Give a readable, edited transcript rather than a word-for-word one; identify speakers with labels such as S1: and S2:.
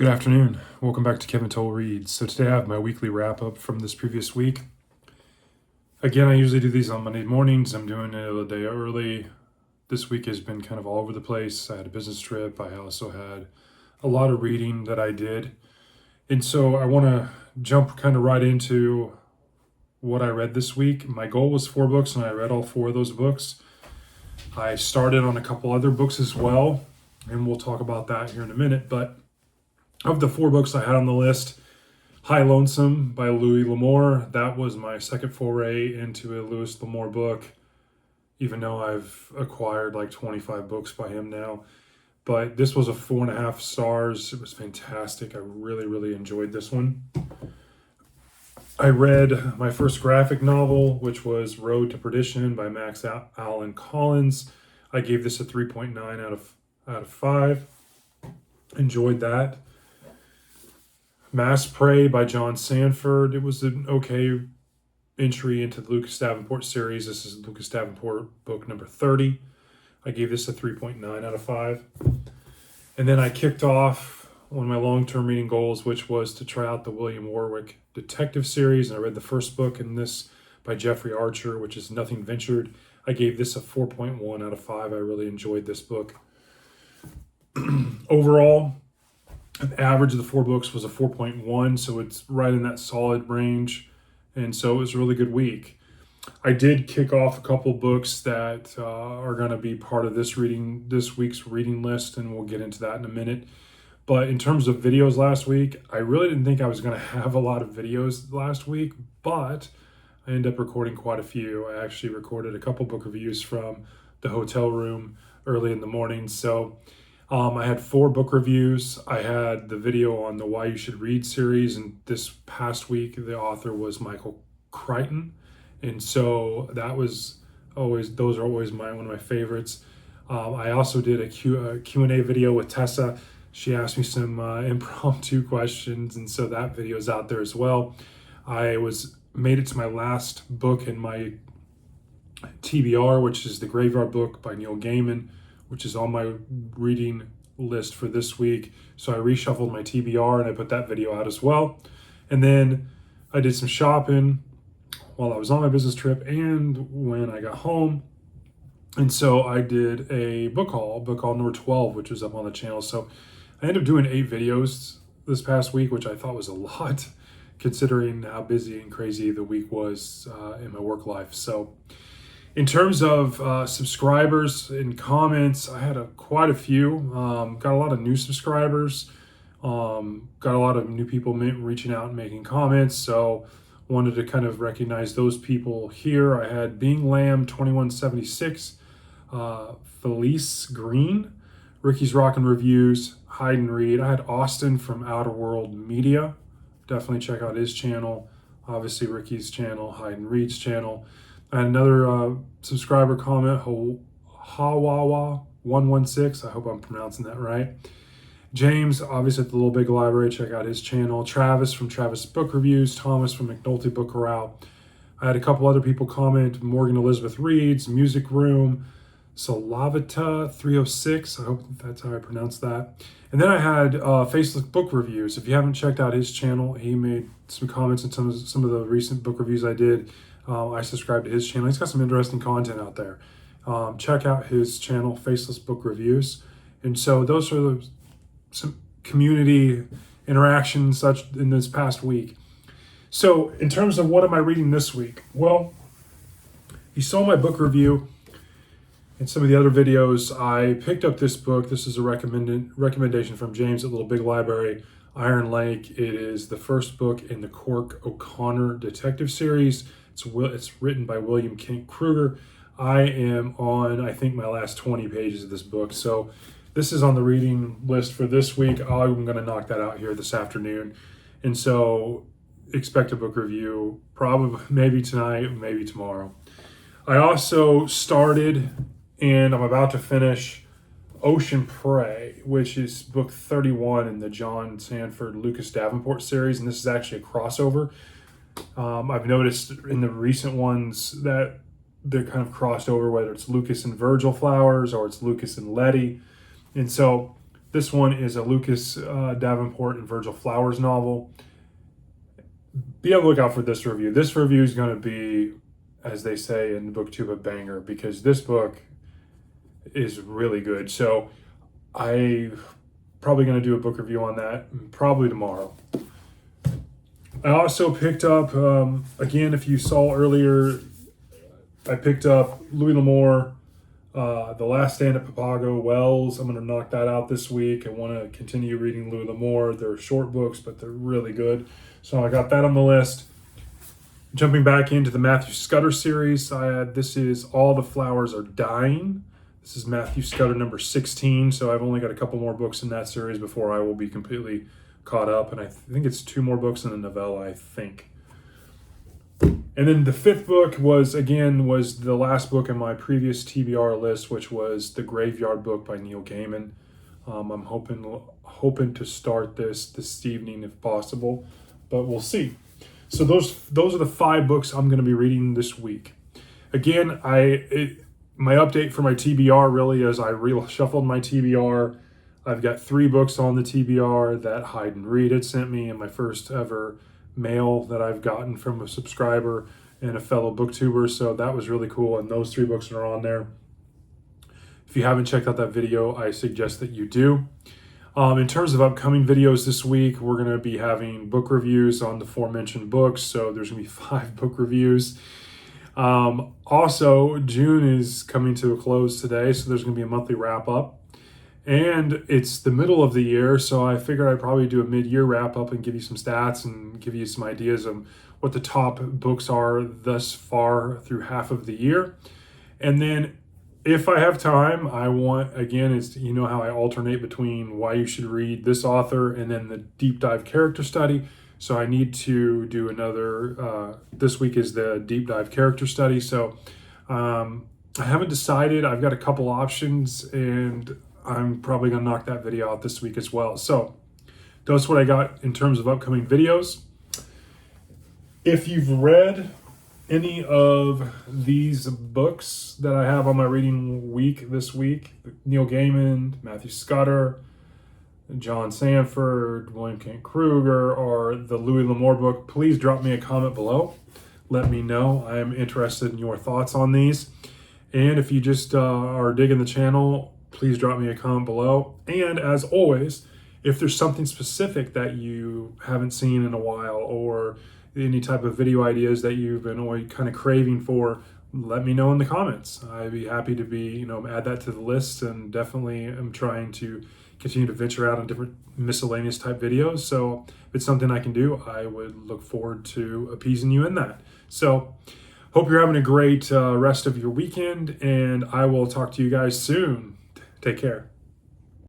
S1: Good afternoon. Welcome back to Kevin Toll Reads. So today I have my weekly wrap up from this previous week. Again, I usually do these on Monday mornings. I'm doing it a day early. This week has been kind of all over the place. I had a business trip. I also had a lot of reading that I did. And so I want to jump kind of right into what I read this week. My goal was 4 books, and I read all 4 of those books. I started on a couple other books as well, and we'll talk about that here in a minute. But of the 4 books I had on the list, Lonesome by Louis L'Amour, that was my second foray into a Louis L'Amour book, even though I've acquired like 25 books by him now. But this was a 4.5 stars. It was fantastic. I really enjoyed this one. I read my first graphic novel, which was Road to Perdition by Max Allan Collins. I gave this a 3.9 out of 5. Enjoyed that. Mass Prey by John Sanford. It was an okay entry into the Lucas Davenport series. This is Lucas Davenport book number 30. I gave this a 3.9 out of 5. And then I kicked off one of my long-term reading goals, which was to try out the William Warwick detective series. And I read the first book in this by Jeffrey Archer, which is Nothing Ventured. I gave this a 4.1 out of 5. I really enjoyed this book. Overall, the average of the 4 books was a 4.1, so it's right in that solid range. And so it was a really good week. I did kick off a couple books that are going to be part of this week's reading list, and we'll get into that in a minute. But in terms of videos last week, I really didn't think I was going to have a lot of videos last week, but I ended up recording quite a few. I actually recorded a couple book reviews from the hotel room early in the morning. So I had 4 book reviews. I had the video on the Why You Should Read series, and this past week the author was Michael Crichton. And so those are always one of my favorites. I also did a Q&A video with Tessa. She asked me some impromptu questions, and so that video is out there as well. I made it to my last book in my TBR, which is The Graveyard Book by Neil Gaiman, which is on my reading list for this week. So I reshuffled my TBR and I put that video out as well. And then I did some shopping while I was on my business trip and when I got home. And so I did a book haul number 12, which was up on the channel. So I ended up doing 8 videos this past week, which I thought was a lot considering how busy and crazy the week was in my work life. So in terms of subscribers and comments, I had quite a few. Got a lot of new subscribers. Got a lot of new people reaching out and making comments. So wanted to kind of recognize those people here. I had Being Lamb 2176, Felice Green, Ricky's Rockin' Reviews, Hide and Read. I had Austin from Outer World Media. Definitely check out his channel. Obviously Ricky's channel, Hide and Read's channel. I had another subscriber comment, Hawawa116. I hope I'm pronouncing that right. James, obviously at the Little Big Library, check out his channel. Travis from Travis Book Reviews. Thomas from McNulty Book Corral. I had a couple other people comment. Morgan Elizabeth Reads, Music Room, Salavita306. I hope that's how I pronounce that. And then I had Faceless Book Reviews. If you haven't checked out his channel, he made some comments on some of the recent book reviews I did. I subscribe to his channel. He's got some interesting content out there. Check out his channel, Faceless Book Reviews. And so those are some community interactions such in this past week. So in terms of what am I reading this week? Well, you saw my book review and some of the other videos. I picked up this book. This is a recommendation from James at Little Big Library, Iron Lake. It is the first book in the Cork O'Connor detective series. It's written by William Kent Kruger. I am on, I think, my last 20 pages of this book. So this is on the reading list for this week. I'm going to knock that out here this afternoon. And so expect a book review probably maybe tonight, maybe tomorrow. I also started and I'm about to finish Ocean Prey, which is book 31 in the John Sanford Lucas Davenport series. And this is actually a crossover. I've noticed in the recent ones that they're kind of crossed over, whether it's Lucas and Virgil Flowers or it's Lucas and Letty. And so This one is a Lucas Davenport and Virgil Flowers novel. Be on the lookout for this review. This review is going to be, as they say in BookTube, a banger, because this book is really good. So I'm probably going to do a book review on that probably tomorrow. I also picked up, again, if you saw earlier, I picked up Louis L'Amour, The Last Stand at Papago Wells. I'm going to knock that out this week. I want to continue reading Louis L'Amour. They're short books, but they're really good. So I got that on the list. Jumping back into the Matthew Scudder series, this is All the Flowers Are Dying. This is Matthew Scudder number 16, so I've only got a couple more books in that series before I will be completely caught up, and I think it's 2 more books in a novella, I think. And then the 5th book was the last book in my previous TBR list, which was The Graveyard Book by Neil Gaiman. I'm hoping to start this evening if possible, but we'll see. So those are the 5 books I'm going to be reading this week. Again, my update for my TBR really is I reshuffled my TBR. I've got 3 books on the TBR that Hide and Read had sent me, and my first ever mail that I've gotten from a subscriber and a fellow booktuber. So that was really cool, and those 3 books are on there. If you haven't checked out that video, I suggest that you do. In terms of upcoming videos this week, we're going to be having book reviews on the aforementioned books. So there's going to be 5 book reviews. Also, June is coming to a close today, so there's going to be a monthly wrap up. And it's the middle of the year, so I figured I'd probably do a mid-year wrap up and give you some stats and give you some ideas of what the top books are thus far through half of the year. And then if I have time, I want, again, you know how I alternate between why you should read this author and then the deep dive character study. So I need to do another, this week is the deep dive character study. So I haven't decided. I've got a couple options, and I'm probably going to knock that video out this week as well. So that's what I got in terms of upcoming videos. If you've read any of these books that I have on my reading week this week, Neil Gaiman, Matthew Scudder, John Sanford, William Kent Kruger, or the Louis L'Amour book, please drop me a comment below. Let me know. I am interested in your thoughts on these. And if you just are digging the channel, please drop me a comment below. And as always, if there's something specific that you haven't seen in a while, or any type of video ideas that you've been always kind of craving for, let me know in the comments. I'd be happy to add that to the list, and definitely am trying to continue to venture out on different miscellaneous type videos. So if it's something I can do, I would look forward to appeasing you in that. So hope you're having a great rest of your weekend, and I will talk to you guys soon. Take care.